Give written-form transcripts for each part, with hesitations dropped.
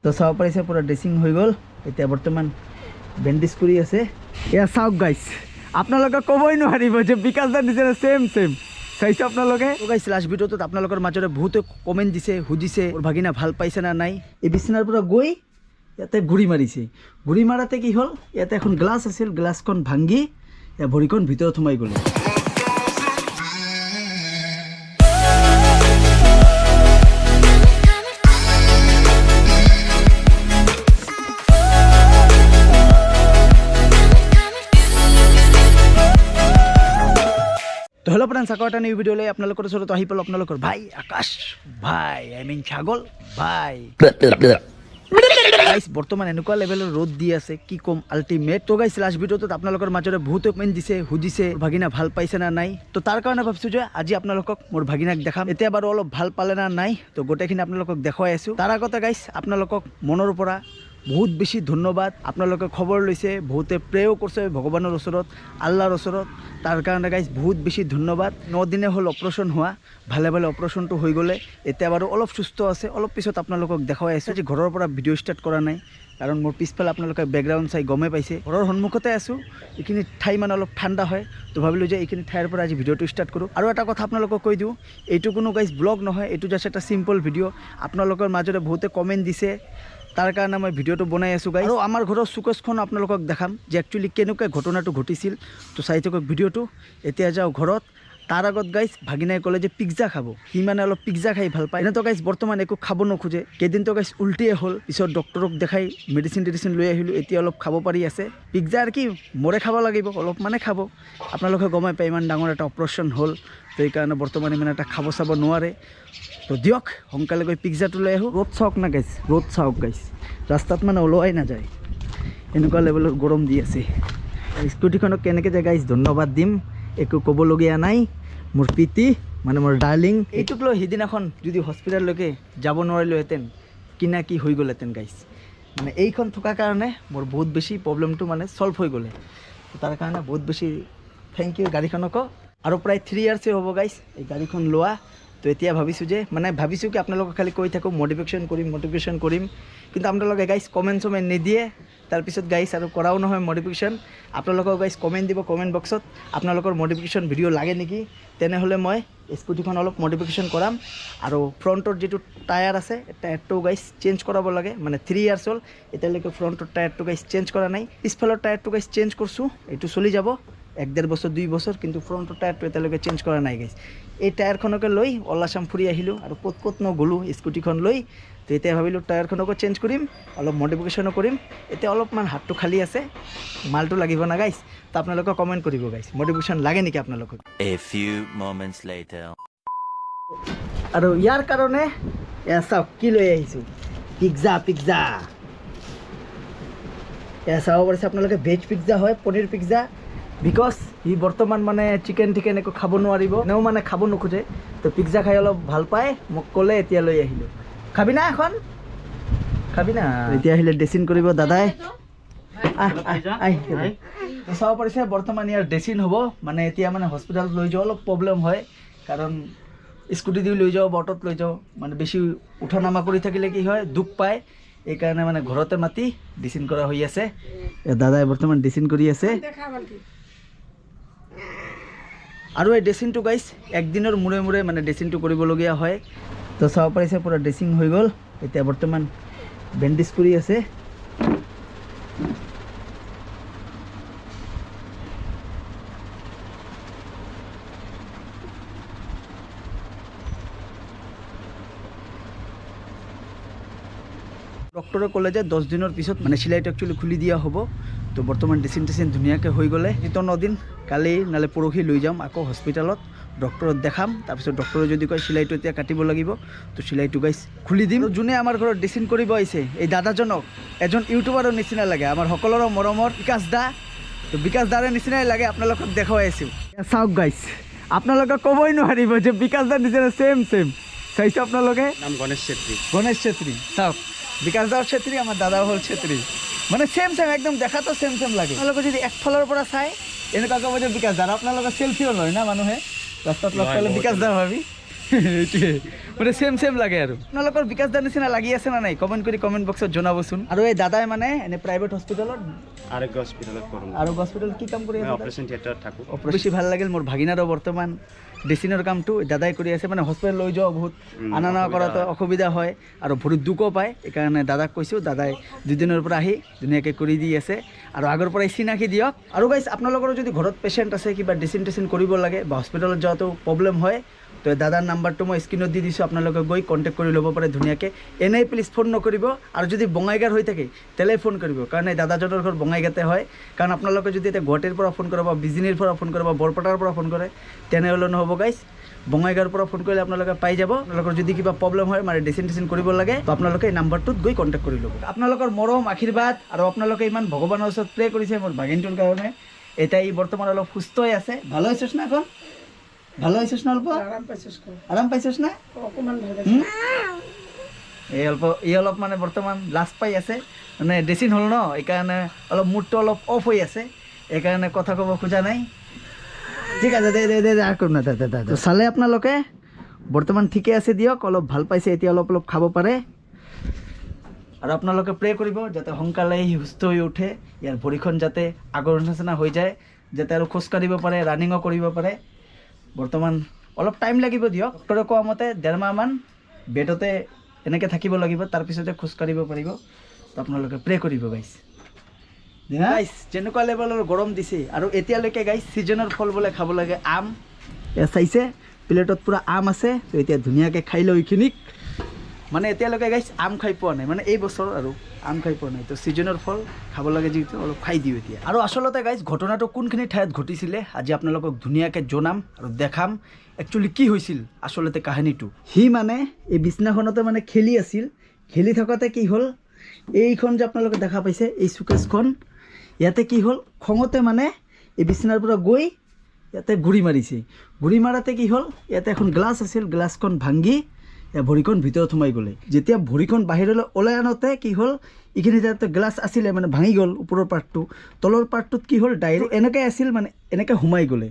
তো চাব পাৰিছে পুৰা ড্ৰেছিং হৈ গ'ল এতিয়া বৰ্তমান বেণ্ডেজ কৰি আছে এয়া চাওক গাইছ আপোনালোকে ক'বই নোৱাৰিব যে বিকাশ দাৰ নিচিনা ছেম চাইছে আপোনালোকে গাইছ লাষ্ট ভিডিঅ'টোত আপোনালোকৰ মাজতে বহুতে কমেণ্ট দিছে সুধিছে মোৰ ভাগিনা ভাল পাইছে না নাই এই বিচনাৰ পৰা গৈ ইয়াতে ঘূৰি মাৰিছে ঘূৰি মাৰাতে কি হ'ল ইয়াতে এখন গ্লাছ আছিল গ্লাছখন ভাঙি ইয়াৰ ভৰিখন ভিতৰত সোমাই গ'ল তো হেল্ল' ফ্ৰেণ্ডছ আকৌ এটা নিউ ভিডিঅ'লৈ আপোনালোকৰ ওচৰত আহি পালোঁ আপোনালোকৰ ভাই আকাশ ভাই আই মিন ছাগল ভাই গাইছ বৰ্তমান এনেকুৱা লেভেলৰ ৰ'দ দি আছে কি ক'ম আল্টিমেট তো গাইছ লাষ্ট ভিডিঅ'টোত আপোনালোকৰ মাজতে বহুতে কমেণ্ট দিছে সুধিছে ভাগিনা ভাল পাইছে না নাই তো তাৰ কাৰণে ভাবিছোঁ যে আজি আপোনালোকক মোৰ ভাগিনাক দেখাম এতিয়া বাৰু অলপ ভাল পালে না নাই তো গোটেইখিনি আপোনালোকক দেখুৱাই আছোঁ তাৰ আগতে গাইছ আপোনালোকক মনৰ পৰা বহুত বেছি ধন্যবাদ আপোনালোকে খবৰ লৈছে বহুতে প্ৰেও কৰিছে ভগৱানৰ ওচৰত আল্লাহৰ ওচৰত তাৰ কাৰণে গাইছ বহুত বেছি ধন্যবাদ 9 দিনে হ'ল অপাৰেশ্যন হোৱা ভালে ভালে অপাৰেশ্যনটো হৈ গ'লে এতিয়া বাৰু অলপ সুস্থ আছে অলপ পিছত আপোনালোকক দেখুৱাই আছোঁ যে ঘৰৰ পৰা ভিডিঅ' ষ্টাৰ্ট কৰা নাই কাৰণ মোৰ পিছফালে আপোনালোকে বেকগ্ৰাউণ্ড চাই গমেই পাইছে ঘৰৰ সন্মুখতে আছোঁ এইখিনি ঠাই মানে অলপ ঠাণ্ডা হয় তো ভাবিলোঁ যে এইখিনি ঠাইৰ পৰা আজি ভিডিঅ'টো ষ্টাৰ্ট কৰোঁ আৰু এটা কথা আপোনালোকক কৈ দিওঁ এইটো কোনো গাইছ ব্লগ নহয় এইটো জাষ্ট এটা চিম্পল ভিডিঅ' আপোনালোকৰ মাজতে বহুতে কমেণ্ট দিছে তাৰ কাৰণে মই ভিডিঅ'টো বনাই আছোঁ গাইছ আৰু আমাৰ ঘৰৰ চুকেছখন আপোনালোকক দেখাম যে একচুৱেলি কেনেকৈ ঘটনাটো ঘটিছিল তো চাই থাকক ভিডিঅ'টো এতিয়া যাওঁ ঘৰত তাৰ আগত গাইছ ভাগিনাই ক'লে যে পিজ্জা খাব সি মানে অলপ পিজ্জা খাই ভাল পায় এনেতো গাইছ বৰ্তমান একো খাব নোখোজে কেইদিনতো গাইছ উল্টিয়ে হ'ল পিছত ডক্টৰক দেখাই মেডিচিন লৈ আহিলোঁ এতিয়া অলপ খাব পাৰি আছে পিজ্জা আৰু কি মোৰে খাব লাগিব অলপ মানে খাব আপোনালোকে গমাই পায় ইমান ডাঙৰ এটা অপাৰেশ্যন হ'ল তো সেইকাৰণে বৰ্তমান ইমান এটা খাব চাব নোৱাৰে তো দিয়ক সোনকালে গৈ পিজ্জাটো লৈ আহোঁ ৰ'দ চাওক না গাইছ ৰ'দ চাওক গাইছ ৰাস্তাত মানে ওলোৱাই নাযায় এনেকুৱা লেভেলৰ গৰম দি আছে স্কুটিখনক কেনেকৈ যে গাইছ ধন্যবাদ দিম একো ক'বলগীয়া নাই মোৰ প্ৰীতি মানে মোৰ ডাৰ্লিং এইটোক লৈ সিদিনাখন যদি হস্পিটেললৈকে যাব নোৱাৰিলোহেঁতেন কিনা কি হৈ গ'লহেঁতেন গাইছ মানে এইখন থকাৰ কাৰণে মোৰ বহুত বেছি প্ৰব্লেমটো মানে ছল্ভ হৈ গ'লে তাৰ কাৰণে বহুত বেছি থেংক ইউ গাড়ীখনকো আৰু প্ৰায় 3 ইয়াৰ্ছে হ'ব গাইছ এই গাড়ীখন লোৱা তো এতিয়া ভাবিছোঁ যে মানে ভাবিছোঁ কি আপোনালোকক খালি কৈ থাকোঁ মডিফিকেশ্যন কৰিম কিন্তু আপোনালোকে গাইছ কমেণ্ট নিদিয়ে তাৰপিছত গাইছ আৰু কৰাও নহয় মডিফিকেশ্যন আপোনালোকক গাইছ কমেণ্ট দিব কমেণ্ট বক্সত আপোনালোকৰ মডিফিকেশ্যন ভিডিঅ' লাগে নেকি তেনেহ'লে মই স্কুটিখন অলপ মডিফিকেশ্যন কৰাম আৰু ফ্ৰণ্টৰ যিটো টায়াৰ আছে টায়াৰটো গাইছ চেঞ্জ কৰাব লাগে মানে 3 ইয়াৰ্ছ হ'ল এতিয়ালৈকে ফ্ৰণ্টৰ টায়াৰটো গাইছ চেঞ্জ কৰা নাই পিছফালৰ টায়াৰটো গাইছ চেঞ্জ কৰিছোঁ এইটো চলি যাব 1-1.5 বছৰ 2 বছৰ কিন্তু ফ্ৰণ্টৰ টায়াৰটো এতিয়ালৈকে চেঞ্জ কৰা নাই গাইছ এই টায়াৰখনকে লৈ অল্লাচাম ফুৰি আহিলোঁ আৰু ক'ত নগ'লোঁ স্কুটিখন লৈ তো এতিয়া ভাবিলোঁ টায়াৰখনকো চেঞ্জ কৰিম অলপ মডিফিকেশ্যনো কৰিম এতিয়া অলপমান হাতটো খালী আছে মালটো লাগিব না গাইছ তো আপোনালোকে কমেণ্ট কৰিব গাইছ মডিফিকেশ্যন লাগে নেকি আপোনালোকক আৰু ইয়াৰ কাৰণে এয়া চাওক কি লৈ আহিছোঁ পিজ্জা এয়া চাব পাৰিছে আপোনালোকে ভেজ পিজ্জা হয় পনীৰ পিজ্জা বিকজ সি বৰ্তমান মানে চিকেন একো খাব নোৱাৰিব এনেও মানে খাব নোখোজে তো পিজ্জা খাই অলপ ভাল পায় মোক ক'লে এতিয়া লৈ আহিলোঁ খাবি না এখন খাবি না এতিয়া আহিলে ড্ৰেছিং কৰিব দাদাই চাব পাৰিছে বৰ্তমান ইয়াৰ ড্ৰেছিং হ'ব মানে এতিয়া মানে হস্পিটেলত লৈ যাওঁ অলপ প্ৰব্লেম হয় কাৰণ স্কুটি দি লৈ যাওঁ অটোত লৈ যাওঁ মানে বেছি উঠা নামা কৰি থাকিলে কি হয় দুখ পায় এইকাৰণে মানে ঘৰতে মাতি ড্ৰেছিং কৰা হৈ আছে দাদাই বৰ্তমান ড্ৰেছিং কৰি আছে আৰু এই ড্ৰেছিংটো গাইছ একদিনৰ মূৰে মানে ড্ৰেছিংটো কৰিবলগীয়া হয় তো চাব পাৰিছে পুৰা ড্ৰেছিং হৈ গ'ল এতিয়া বৰ্তমান বেণ্ডেজ কৰি আছে ডক্টৰে ক'লে যে 10 দিনৰ পিছত মানে চিলাইটো একচুৱেলি খুলি দিয়া হ'ব তো বৰ্তমান ড্ৰেছিং ধুনীয়াকৈ হৈ গ'লে এইটো 9 দিন কালি নালে পৰহি লৈ যাম আকৌ হস্পিটেলত ডক্টৰক দেখাম তাৰপিছত ডক্টৰে যদি কয় চিলাইটো এতিয়া কাটিব লাগিব তো চিলাইটো গাইছ খুলি দিম যোনে আমাৰ ঘৰত ড্ৰেছিং কৰিব আহিছে এই দাদাজনক এজন ইউটিউবাৰৰ নিচিনা লাগে আমাৰ সকলোৰে মৰমৰ বিকাশ দা তো বিকাশ দাৰে নিচিনাই লাগে আপোনালোকক দেখুৱাই আছোঁ চাওক গাইছ আপোনালোকে ক'বই নোৱাৰিব যে বিকাশ দাৰ নিচিনা ছেম চাইছে আপোনালোকে নাম গণেশ চেত্ৰী চাওক বিকাশ দাও চেত্ৰী আমাৰ দাদাও হ'ল চেত্ৰী মানে ছেম একদম দেখাতো ছেম লাগে আপোনালোকে যদি একফালৰ পৰা চাই এনেকুৱা ক'ব যে বিকাশ দাৰ আপোনালোকে চেল্ফিও লয় না মানুহে ৰাস্তাত লগ পালে বিকাশ দা ভাবি এইটোৱে মানে সেম লাগে আৰু আপোনালোকৰ বিকাশ দাৰ নিচিনা লাগি আছে না নাই কমেণ্ট কৰি কমেণ্ট বক্সত জনাবচোন আৰু এই দাদাই মানে এনে প্ৰাইভেট হস্পিটেলত আৰোগ্য হস্পিটেলত কৰোঁ আৰু হস্পিটেলত কি কাম কৰি আছে অপাৰেশ্যন থিয়েটাৰত থাকোঁ বেছি ভাল লাগিল মোৰ ভাগিনাৰো বৰ্তমান ড্ৰেছিঙৰ কামটো দাদাই কৰি আছে মানে হস্পিটেল লৈ যোৱা বহুত আনা না কৰাটো অসুবিধা হয় আৰু ভৰিত দুখো পায় সেইকাৰণে দাদাক কৈছোঁ দাদাই দুদিনৰ পৰা আহি ধুনীয়াকৈ কৰি দি আছে আৰু আগৰ পৰাই চিনাকি দিয়ক আৰু গাইছ আপোনালোকৰো যদি ঘৰত পেচেণ্ট আছে কিবা ড্ৰেছিং কৰিব লাগে বা হস্পিটেলত যোৱাটো প্ৰব্লেম হয় তো দাদাৰ নাম্বাৰটো মই স্ক্ৰীণত দি দিছোঁ আপোনালোকে গৈ কণ্টেক্ট কৰি ল'ব পাৰে ধুনীয়াকৈ এনেই প্লিজ ফোন নকৰিব আৰু যদি বঙাইগাঁও হৈ থাকে তেলে ফোন কৰিব কাৰণ এই দাদাজনৰ ঘৰ বঙাইগাঁৱতে হয় কাৰণ আপোনালোকে যদি এতিয়া গুৱাহাটীৰ পৰা ফোন কৰে বা বিজনীৰ পৰা ফোন কৰে বা বৰপেটাৰ পৰা ফোন কৰে তেনেহ'লে নহ'ব গাইছ বঙাইগাঁৱৰ পৰা ফোন কৰিলে আপোনালোকে পাই যাব আপোনালোকৰ যদি কিবা প্ৰব্লেম হয় মানে ড্ৰেছিং কৰিব লাগে তো আপোনালোকে এই নাম্বাৰটোত গৈ কণ্টেক্ট কৰি ল'ব আপোনালোকৰ মৰম আশীৰ্বাদ আৰু আপোনালোকে ইমান ভগৱানৰ ওচৰত প্ৰে কৰিছে মোৰ ভাগিনটোৰ কাৰণে এতিয়া ই বৰ্তমান অলপ সুস্থ হৈ আছে ভাল হৈছেছ না এখন ভালো হয়েছিস না অল্প আরাম পাইছিস না এই অলপ মানে বর্তমান লাষ্ট পাই আছে মানে ড্রেসিং হল ন এইকাৰণে অলপ মুডটো অলপ অফ হৈ আছে এইকাৰণে কথা ক'ব খোজা নাই ঠিক আছে দে আৰ কৰুন না দাদা চালে আপোনালোকে বৰ্তমান ঠিকে আছে দিয়ক অলপ ভাল পাইছে এতিয়া অলপ খাব পাৰে আৰু আপোনালোকে প্ৰে কৰিব যাতে সোনকালে সুস্থ হৈ উঠে ইয়াৰ ভৰিখন যাতে আগৰ নিচিনা হৈ যায় যাতে আৰু খোজকাঢ়িব পাৰে ৰানিঙো কৰিব পাৰে বৰ্তমান অলপ টাইম লাগিব দিয়ক ডক্টৰে কোৱা মতে 1.5 মাহমান বেডতে এনেকৈ থাকিব লাগিব তাৰপিছতে খোজকাঢ়িব পাৰিব তো আপোনালোকে প্ৰে কৰিব গাইছ যেনেকুৱা লেভেলৰ গৰম দিছে আৰু এতিয়ালৈকে গাইছ ছিজনৰ ফল বোলে খাব লাগে আম এয়া চাইছে প্লেটত পূৰা আম আছে তো এতিয়া ধুনীয়াকৈ খাই লওঁ এইখিনিক মানে এতিয়ালৈকে গাইছ আম খাই পোৱা নাই মানে এই বছৰ আৰু আম খাই পোৱা নাই তো ছিজনৰ ফল খাব লাগে যিহেতু অলপ খাই দিওঁ এতিয়া আৰু আচলতে গাইছ ঘটনাটো কোনখিনি ঠাইত ঘটিছিলে আজি আপোনালোকক ধুনীয়াকৈ জনাম আৰু দেখাম একচুৱেলি কি হৈছিল আচলতে কাহিনীটো সি মানে এই বিছনাখনতে মানে খেলি আছিল খেলি থাকোঁতে কি হ'ল এইখন যে আপোনালোকে দেখা পাইছে এই চুকেছখন ইয়াতে কি হ'ল খঙতে মানে এই বিছনাৰ পৰা গৈ ইয়াতে গুৰি মাৰিছে গুৰি মাৰাতে কি হ'ল ইয়াতে এখন গ্লাছ আছিল গ্লাছখন ভাঙি ভৰিখন ভিতৰত সোমাই গ'লে যেতিয়া ভৰিখন বাহিৰলৈ ওলাই আনোতে কি হ'ল এইখিনি যাতে গ্লাছ আছিলে মানে ভাঙি গ'ল ওপৰৰ পাৰ্টটো তলৰ পাৰ্টটোত কি হ'ল ডাইৰেক্ট এনেকৈ আছিল মানে এনেকৈ সোমাই গ'লে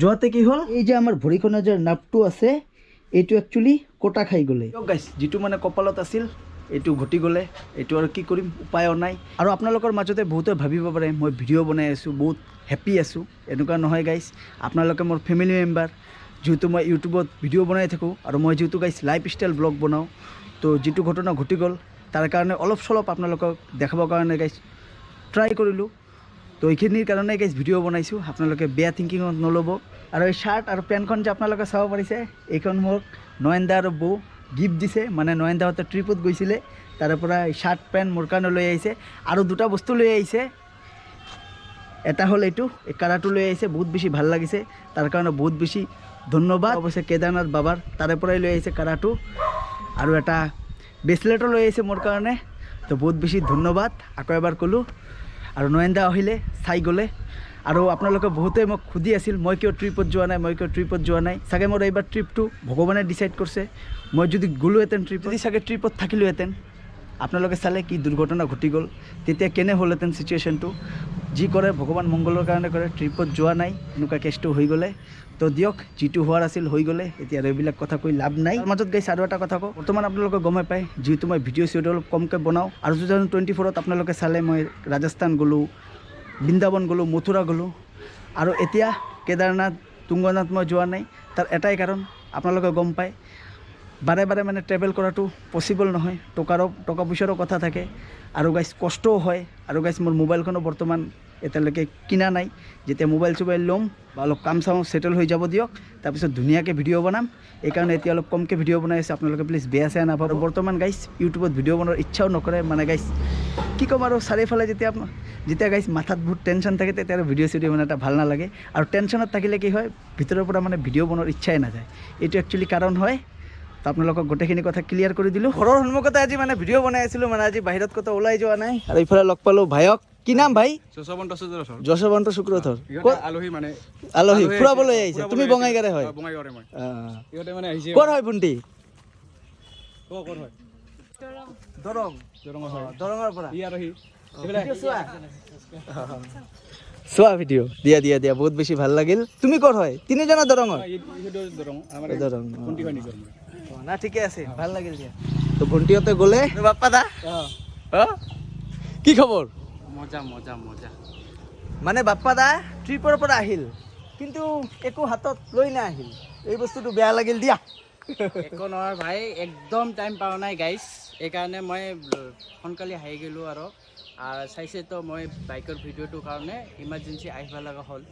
যোৱাতে কি হ'ল এই যে আমাৰ ভৰিখনৰ যে নাপটো আছে এইটো একচুৱেলি কটা খাই গ'লে গাইছ যিটো মানে কপালত আছিল এইটো ঘটি গ'লে এইটো আৰু কি কৰিম উপায়ো নাই আৰু আপোনালোকৰ মাজতে বহুতে ভাবিব পাৰে মই ভিডিঅ' বনাই আছোঁ বহুত হেপ্পী আছোঁ এনেকুৱা নহয় গাইছ আপোনালোকে মোৰ ফেমিলি মেম্বাৰ যেহেতু মই ইউটিউবত ভিডিঅ' বনাই থাকোঁ আৰু মই যেহেতু গাইছ লাইফষ্টাইল ব্লগ বনাওঁ তো যিটো ঘটনা ঘটি গ'ল তাৰ কাৰণে অলপ চলপ আপোনালোকক দেখাবৰ কাৰণে গাইছ ট্ৰাই কৰিলোঁ তো এইখিনিৰ কাৰণে গাইছ ভিডিঅ' বনাইছোঁ আপোনালোকে বেয়া থিংকিঙত নল'ব আৰু এই শ্বাৰ্ট আৰু পেণ্টখন যে আপোনালোকে চাব পাৰিছে এইখন মোক নয়নদা আৰু বৌ গিফ্ট দিছে মানে নয়নদাহঁতে ট্ৰিপত গৈছিলে তাৰে পৰা শ্বাৰ্ট পেণ্ট মোৰ কাৰণে লৈ আহিছে আৰু দুটা বস্তু লৈ আহিছে এটা হ'ল এইটো এই কাৰাটো লৈ আহিছে বহুত বেছি ভাল লাগিছে তাৰ কাৰণে বহুত বেছি ধন্যবাদ অৱশ্যে কেদাৰনাথ বাবাৰ তাৰে পৰাই লৈ আহিছে কাৰাটো আৰু এটা ব্ৰেচলেটো লৈ আহিছে মোৰ কাৰণে তো বহুত বেছি ধন্যবাদ আকৌ এবাৰ ক'লোঁ আৰু নয়নদা আহিলে চাই গ'লে আৰু আপোনালোকে বহুতেই মোক সুধি আছিল মই কিয় ট্ৰিপত যোৱা নাই চাগে মোৰ এইবাৰ ট্ৰিপটো ভগৱানে ডিচাইড কৰিছে মই যদি গ'লোহেঁতেন ট্ৰিপত যদি চাগে ট্ৰিপত থাকিলোহেঁতেন আপোনালোকে চালে কি দুৰ্ঘটনা ঘটি গ'ল তেতিয়া কেনে হ'লহেঁতেন চিটুৱেশ্যনটো যি কৰে ভগৱান মংগলৰ কাৰণে কৰে ট্ৰিপত যোৱা নাই এনেকুৱা কেছটো হৈ গ'লে তো দিয়ক যিটো হোৱাৰ আছিল হৈ গ'লে এতিয়া আৰু এইবিলাক কথা কৈ লাভ নাই তাৰ মাজত গাইছ আৰু এটা কথা কওঁ বৰ্তমান আপোনালোকে গমে পায় যিহেতু মই ভিডিঅ' চিডিঅ' অলপ কমকৈ বনাওঁ আৰু 2024ত আপোনালোকে চালে মই ৰাজস্থান গ'লোঁ বৃন্দাবন গ'লোঁ মথুৰা গ'লোঁ আৰু এতিয়া কেদাৰনাথ তুংগনাথ মই যোৱা নাই তাৰ এটাই কাৰণ আপোনালোকে গম পায় বাৰে বাৰে মানে ট্ৰেভেল কৰাটো পচিবল নহয় টকা পইচাৰো কথা থাকে আৰু গাইছ কষ্টও হয় আৰু গাইছ মোৰ মোবাইলখনো বৰ্তমান এতিয়ালৈকে কিনা নাই যেতিয়া মোবাইল চোবাইল ল'ম বা অলপ কাম চাম ছেটেল হৈ যাব দিয়ক তাৰপিছত ধুনীয়াকৈ ভিডিঅ' বনাম এইকাৰণে এতিয়া অলপ কমকৈ ভিডিঅ' বনাই আছে আপোনালোকে প্লিজ বেয়া চেয়া নাপাব বৰ্তমান গাইছ ইউটিউবত ভিডিঅ' বনোৱাৰ ইচ্ছাও নকৰে মানে গাইছ কি ক'ম আৰু চাৰিওফালে যেতিয়া গাইছ মাথাত বহুত টেনশ্যন থাকে তেতিয়া আৰু ভিডিঅ' চিডিঅ' বনাই এটা ভাল নালাগে আৰু টেনশ্যনত থাকিলে কি হয় ভিতৰৰ পৰা মানে ভিডিঅ' বনোৱাৰ ইচ্ছাই নাযায় এইটো একচুৱেলি কাৰণ হয় তো আপোনালোকক গোটেইখিনি কথা ক্লিয়াৰ কৰি দিলোঁ ঘৰৰ সন্মুখতে আজি মানে ভিডিঅ' বনাই আছিলোঁ মানে আজি বাহিৰত ক'তো ওলাই যোৱা নাই আৰু ইফালে লগ পালোঁ ভাইক কি নাম ভাই যশৱন্ত শুক্ৰধৰ আলহী ফুৰাবলৈ আহিছে তুমি বঙাইগাঁৱৰে হয় ক'ত হয় ভণ্টি দৰঙৰ পৰা চোৱা ভিডিঅ' দিয়া দিয়া দিয়া বহুত বেছি ভাল লাগিল তুমি ক'ত হয় তিনিজনৰ দৰঙৰ দৰং না ঠিকে আছে ভাল লাগিল দিয়া তো ভণ্টিহঁতে গ'লে বাপ্পা দা কি খবৰ মজা মজা মজা মানে বাপ্পা দা ট্ৰিপৰ পৰা আহিল কিন্তু একো হাতত লৈ নাহিল এই বস্তুটো বেয়া লাগিল দিয়া একো নহয় ভাই একদম টাইম পোৱা নাই গাইছ এইকাৰণে মই সোনকালে আহি গ'লোঁ আৰু চাইছেতো মই বাইকৰ ভিডিঅ'টোৰ কাৰণে ইমাৰ্জেঞ্চি আহিব লগা হ'ল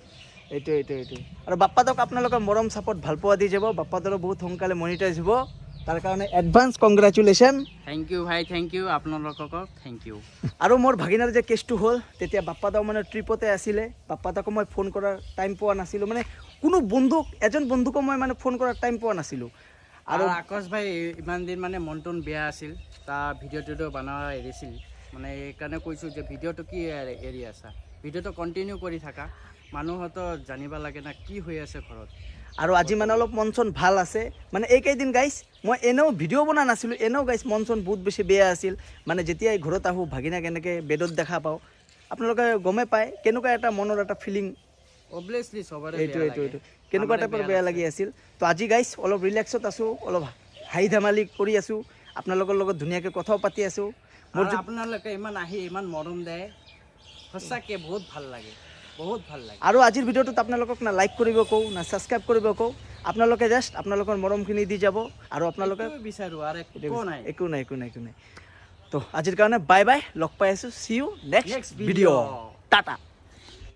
এইটোৱে আৰু বাপ্পাদক আপোনালোকৰ মৰম চাপৰ্ট ভাল পোৱা দি যাব বাপ্পাদৰো বহুত সোনকালে মনিটাইজ হ'ব তাৰ কাৰণে এডভান্স কংগ্ৰেচুলেশ্যন থেংক ইউ ভাই থেংক ইউ আপোনালোকক থেংক ইউ আৰু মোৰ ভাগিনাৰ যে কেছটো হ'ল তেতিয়া বাপ্পাদাও মানে ট্ৰিপতে আছিলে বাপ্পাদাকো মই ফোন কৰাৰ টাইম পোৱা নাছিলোঁ মানে কোনো এজন বন্ধুকো মই মানে ফোন কৰাৰ টাইম পোৱা নাছিলোঁ আৰু আকাশ ভাই ইমান দিন মানে মনটো বেয়া আছিল তাৰ ভিডিঅ'টো বনোৱা এৰিছিল মানে সেইকাৰণে কৈছোঁ যে ভিডিঅ'টো কি এৰি আছা ভিডিঅ'টো কণ্টিনিউ কৰি থাকা মানুহতো জানিব লাগে না কি হৈ আছে ঘৰত আৰু আজি মানে অলপ মন চন ভাল আছে মানে এইকেইদিন গাইছ মই এনেও ভিডিঅ' বনোৱা নাছিলোঁ এনেও গাইছ মন চন বহুত বেছি বেয়া আছিল মানে যেতিয়াই ঘৰত আহোঁ ভাগিনাক এনেকৈ বেডত দেখা পাওঁ আপোনালোকে গমে পায় কেনেকুৱা এটা মনৰ এটা ফিলিং অবভিয়াছলি চবৰে এইটো কেনেকুৱা টাইপৰ বেয়া লাগি আছিল তো আজি গাইছ অলপ ৰিলেক্সত আছোঁ অলপ হাঁহি ধেমালি কৰি আছোঁ আপোনালোকৰ লগত ধুনীয়াকৈ কথাও পাতি আছোঁ মোৰ আপোনালোকে ইমান আহি ইমান মৰম দিয়ে সঁচাকৈ বহুত ভাল লাগে আৰু আজিৰ ভিডিঅ'টোত আপোনালোকক না লাইক কৰিব কওঁ না ছাবস্ক্ৰাইব কৰিব কওঁ আপোনালোকে জাষ্ট আপোনালোকৰ মৰমখিনি দি যাব আৰু আপোনালোকে বিচাৰোঁ আৰু একো নাই তো আজিৰ কাৰণে বাই বাই লগ পাই আছোঁ see you next video' Tata